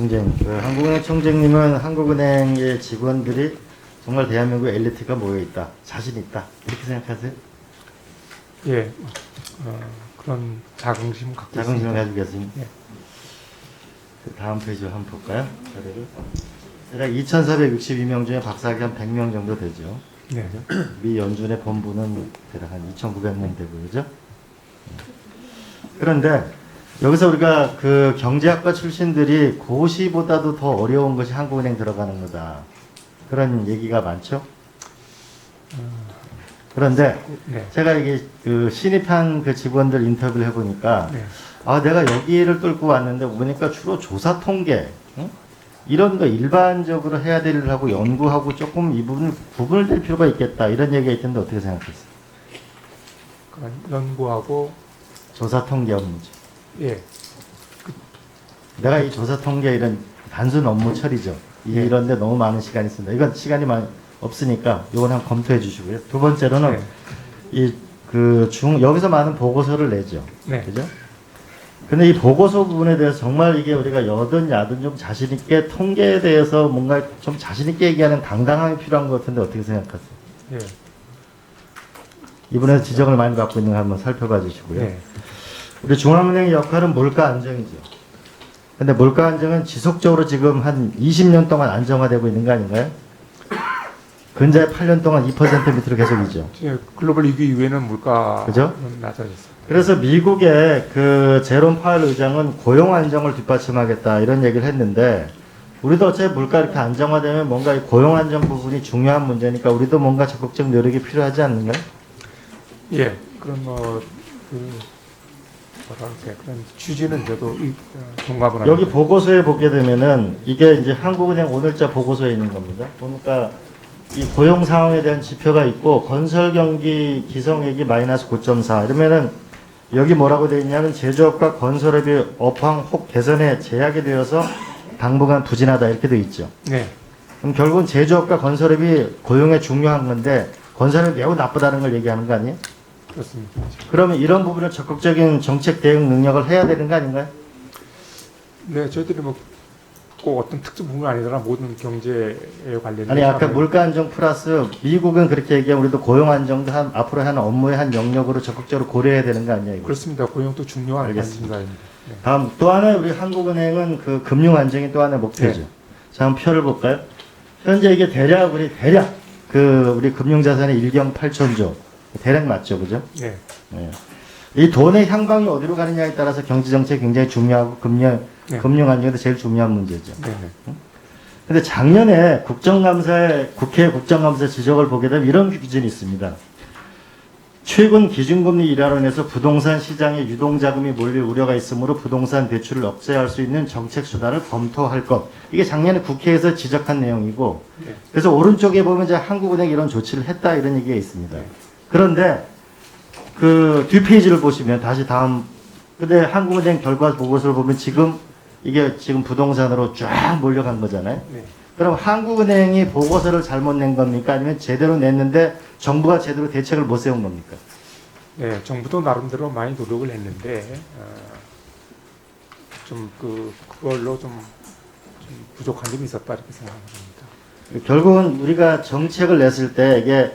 총재님, 한국은행 총재님은 한국은행의 직원들이 정말 대한민국 엘리트가 모여 있다, 자신 있다 이렇게 생각하세요? 예, 그런 자긍심 갖고 자긍심을 있습니다. 가지고 계십니다. 예. 다음 페이지로 한번 볼까요? 자료를. 대략 2,462명 중에 박사학위 한 100명 정도 되죠. 네. 미 연준의 본부는 대략 한 2,900명 되고, 그죠? 그런데 여기서 우리가 그 경제학과 출신들이 고시보다도 더 어려운 것이 한국은행 들어가는 거다, 그런 얘기가 많죠. 그런데 네. 제가 이게 그 신입한 그 직원들 인터뷰를 해보니까 네. 아, 내가 여기를 뚫고 왔는데 보니까 주로 조사 통계, 응? 이런 거 일반적으로 해야 될 일 하고 연구하고 조금 이 부분을 구분을 될 필요가 있겠다, 이런 얘기가 있던데 어떻게 생각하세요? 그런 연구하고 조사 통계 업무죠. 예, 내가 이 조사 통계 이런 단순 업무 처리죠. 네. 이런데 너무 많은 시간이 있습니다. 이건 시간이 없으니까 이건 한번 검토해 주시고요. 두 번째로는 네. 여기서 많은 보고서를 내죠. 네. 그죠? 근데 이 보고서 부분에 대해서 정말 이게 우리가 여든 야든 좀 자신있게 통계에 대해서 뭔가 좀 자신있게 얘기하는 당당함이 필요한 것 같은데 어떻게 생각하세요? 예, 이분에서 지적을 많이 받고 있는 거 한번 살펴봐 주시고요. 네. 우리 중앙은행의 역할은 물가 안정이죠. 근데 물가 안정은 지속적으로 지금 한 20년 동안 안정화되고 있는 거 아닌가요? 근자에 8년 동안 2% 밑으로 계속이죠. 예, 글로벌 위기 이후에는 물가는 그죠? 낮아졌어요. 그래서 미국의 그 제롬 파웰 의장은 고용 안정을 뒷받침하겠다 이런 얘기를 했는데, 우리도 어차피 물가 이렇게 안정화되면 뭔가 이 고용 안정 부분이 중요한 문제니까 우리도 뭔가 적극적 노력이 필요하지 않는가요? 예, 그런 그런 취지는 저도 동감을 합니다. 여기 보고서에 보게 되면은 이게 이제 한국은행 오늘자 보고서에 있는 겁니다. 보니까 이 고용 상황에 대한 지표가 있고 건설 경기 기성액이 마이너스 9.4 이러면은 여기 뭐라고 되어 있냐면 제조업과 건설업이 업황 혹 개선에 제약이 되어서 당분간 부진하다 이렇게 되어 있죠. 네, 그럼 결국은 제조업과 건설업이 고용에 중요한 건데 건설업이 매우 나쁘다는 걸 얘기하는 거 아니에요? 그렇습니다. 그러면 이런 부분을 적극적인 정책 대응 능력을 해야 되는 거 아닌가요? 네, 저희들이 뭐 꼭 어떤 특정 부분 아니더라 모든 경제에 관련된 아니 아까 물가 안정 플러스 미국은 그렇게 얘기하면 우리도 고용 안정도 앞으로 하는 업무의 한 영역으로 적극적으로 고려해야 되는 거 아니에요? 그렇습니다. 고용도 중요한 알겠습니다. 관심사입니다. 네. 다음 또 하나의 우리 한국은행은 그 금융 안정이 또 하나의 목표죠. 네. 자, 한번 표를 볼까요? 현재 이게 대략 우리 금융 자산의 1경 8천조 대략 맞죠, 그죠? 네. 네. 이 돈의 향방이 어디로 가느냐에 따라서 경제 정책이 굉장히 중요하고 네. 금융 안정도 제일 중요한 문제죠. 네. 근데 작년에 국회 국정감사 지적을 보게 되면 이런 기준이 있습니다. 최근 기준금리 인하로 인해서 부동산 시장에 유동자금이 몰릴 우려가 있으므로 부동산 대출을 억제할 수 있는 정책 수단을 검토할 것. 이게 작년에 국회에서 지적한 내용이고, 네. 그래서 오른쪽에 보면 이제 한국은행이 이런 조치를 했다 이런 얘기가 있습니다. 그런데 그 뒷페이지를 보시면 다시 근데 한국은행 결과 보고서를 보면 이게 지금 부동산으로 쫙 몰려간 거잖아요. 네. 그럼 한국은행이 보고서를 잘못 낸 겁니까? 아니면 제대로 냈는데 정부가 제대로 대책을 못 세운 겁니까? 네, 정부도 나름대로 많이 노력을 했는데 그걸로 좀 부족한 점이 있었다 이렇게 생각합니다. 결국은 우리가 정책을 냈을 때 이게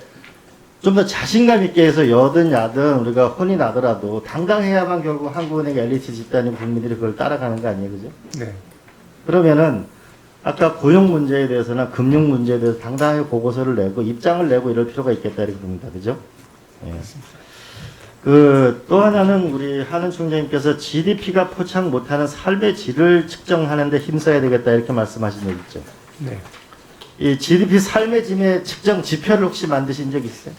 좀 더 자신감 있게 해서 여든 야든 우리가 혼이 나더라도 당당해야만 결국 한국은행 엘리트 집단이 국민들이 그걸 따라가는 거 아니에요, 그죠? 네, 그러면은 아까 고용 문제에 대해서나 금융 문제에 대해서 당당하게 보고서를 내고 입장을 내고 이럴 필요가 있겠다 이렇게 봅니다, 그죠? 예. 또 하나는 우리 한은 총장님께서 GDP가 포착 못하는 삶의 질을 측정하는데 힘써야 되겠다 이렇게 말씀하신 적 있죠. 네. 이 GDP 삶의 질의 측정 지표를 혹시 만드신 적 있어요?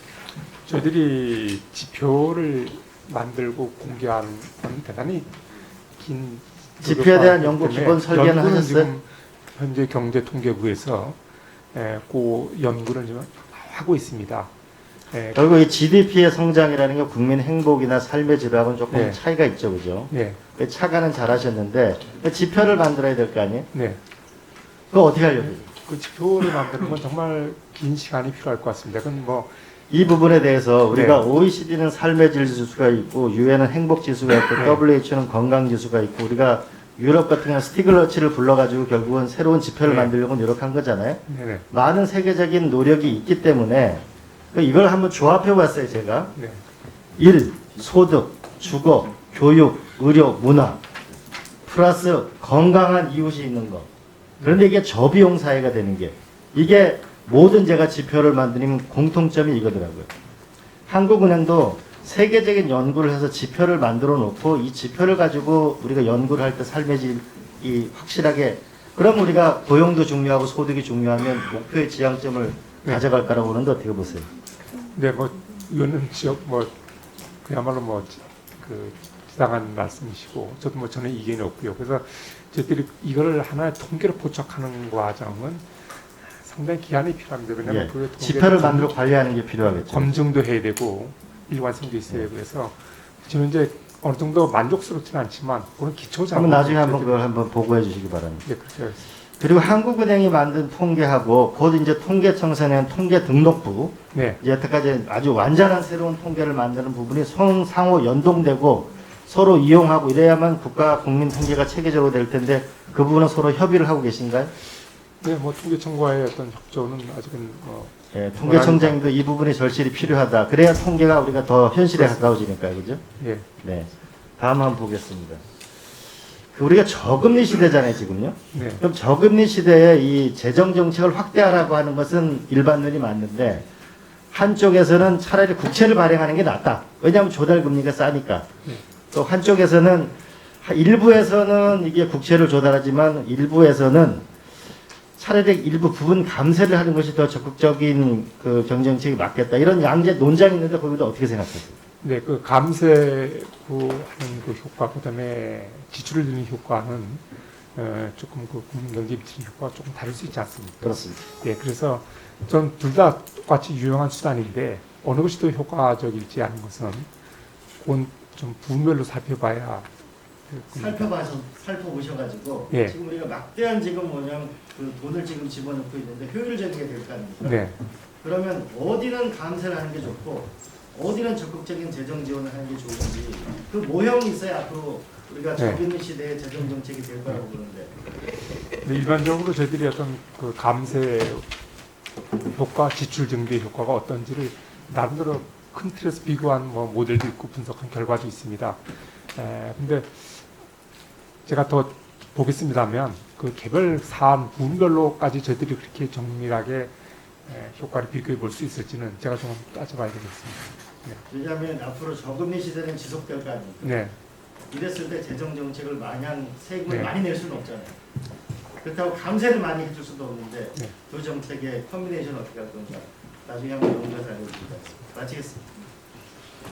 저희들이 지표를 만들고 공개한 건 대단히 긴 지표에 대한 연구 때문에 기본 설계는 연구는 하셨어요? 지금 현재 경제통계부에서 그 연구를 지금 하고 있습니다. 결국 이 GDP의 성장이라는 게 국민 행복이나 삶의 질하고는 조금 네. 차이가 있죠, 그죠? 네, 차가는 잘하셨는데 지표를 만들어야 될 거 아니에요? 네. 그거 어떻게 하려고요? 그 지표를 만드는 건 정말 긴 시간이 필요할 것 같습니다. 그건 뭐 이 부분에 대해서 우리가 네. OECD는 삶의 질 지수가 있고, UN은 행복 지수가 있고, 네. WHO는 건강 지수가 있고, 우리가 유럽 같은 경우는 스티글러치를 불러가지고 결국은 새로운 지표를 네. 만들려고 노력한 거잖아요. 네네. 많은 세계적인 노력이 있기 때문에 이걸 한번 조합해 봤어요, 제가. 네. 1. 소득, 주거, 교육, 의료, 문화. 플러스 건강한 이웃이 있는 거. 그런데 이게 저비용 사회가 되는 게 이게 모든 제가 지표를 만드는 공통점이 이거더라고요. 한국은행도 세계적인 연구를 해서 지표를 만들어 놓고 이 지표를 가지고 우리가 연구를 할 때 삶의 질이 확실하게 그럼 우리가 고용도 중요하고 소득이 중요하면 목표의 지향점을 네. 가져갈까라고 보는데 어떻게 보세요? 네, 뭐 이거는 지역 뭐 그야말로 뭐 그 지당한 말씀이시고 저도 뭐 전혀 이견이 없고요. 그래서 저희들이 이거를 하나의 통계로 포착하는 과정은 상당히 기한이 필요합니다. 왜냐하면 예. 그 통계를 지표를 만들어 관리하는 게 필요하겠죠. 검증도 해야 되고 일관성도 있어야 되고 그래서 지금 이제 어느 정도 만족스럽지는 않지만 그런 기초 작업 한번 나중에 한번 그걸 한번 보고해 주시기 바랍니다. 네, 그렇죠. 그리고 한국은행이 만든 통계하고 곧 이제 통계청사는 통계등록부 네, 이제 여태까지 아주 완전한 새로운 통계를 만드는 부분이 상호 연동되고 서로 이용하고 이래야만 국가 국민 통계가 체계적으로 될 텐데 그 부분은 서로 협의를 하고 계신가요? 네, 뭐 통계청과의 어떤 협조는 아직은 예, 통계청장도 이 부분이 절실히 필요하다. 그래야 통계가 우리가 더 현실에 가까워지니까요, 그죠? 예, 네. 다음 한번 보겠습니다. 우리가 저금리 시대잖아요, 지금요. 네, 그럼 저금리 시대에 이 재정 정책을 확대하라고 하는 것은 일반론이 맞는데 한쪽에서는 차라리 국채를 발행하는 게 낫다. 왜냐하면 조달 금리가 싸니까. 네. 또 한쪽에서는 일부에서는 이게 국채를 조달하지만 일부에서는 차라리 일부 부분 감세를 하는 것이 더 적극적인 그 경제정책이 맞겠다. 이런 양재 논쟁이 있는데 거기도 어떻게 생각하세요? 네, 그 감세하는 그 효과, 그다음에 지출을 늘리는 효과는 조금 그 국민 경제에 미치는 효과가 조금 다를 수 있지 않습니까? 그렇습니다. 예, 그래서 전 둘 다 똑같이 유용한 수단인데 어느 것이 더 효과적일지 아는 것은 그건 좀 부분별로 살펴봐야 살펴보셔가지고 예. 지금 우리가 막대한 지금 뭐냐면 그 돈을 지금 집어넣고 있는데 효율적인 게 될 거 아닙니까? 네, 그러면 어디는 감세를 하는 게 좋고 어디는 적극적인 재정 지원을 하는 게 좋은지 그 모형이 있어야 앞으로 우리가 네. 저금리 시대의 재정 정책이 될 거라고 보는데 근데 일반적으로 저희들이 어떤 그 감세 효과, 지출 증대 효과가 어떤지를 나름대로 큰 틀에서 비교한 뭐 모델도 있고 분석한 결과도 있습니다. 근데 제가 더 보겠습니다면 그 개별 사안 부분별로까지 저희들이 그렇게 정밀하게 효과를 비교해 볼 수 있을지는 제가 좀 따져봐야 되겠습니다. 왜냐하면 앞으로 저금리 시대는 지속될 거 아닙니까? 네, 이랬을 때 재정 정책을 마냥 세금을 네. 많이 낼 수는 없잖아요. 그렇다고 감세를 많이 해줄 수도 없는데 네. 두 정책의 컨비네이션 어떻게 할 건가 나중에 한번 연구해서 알려드리겠습니다. 마치겠습니다.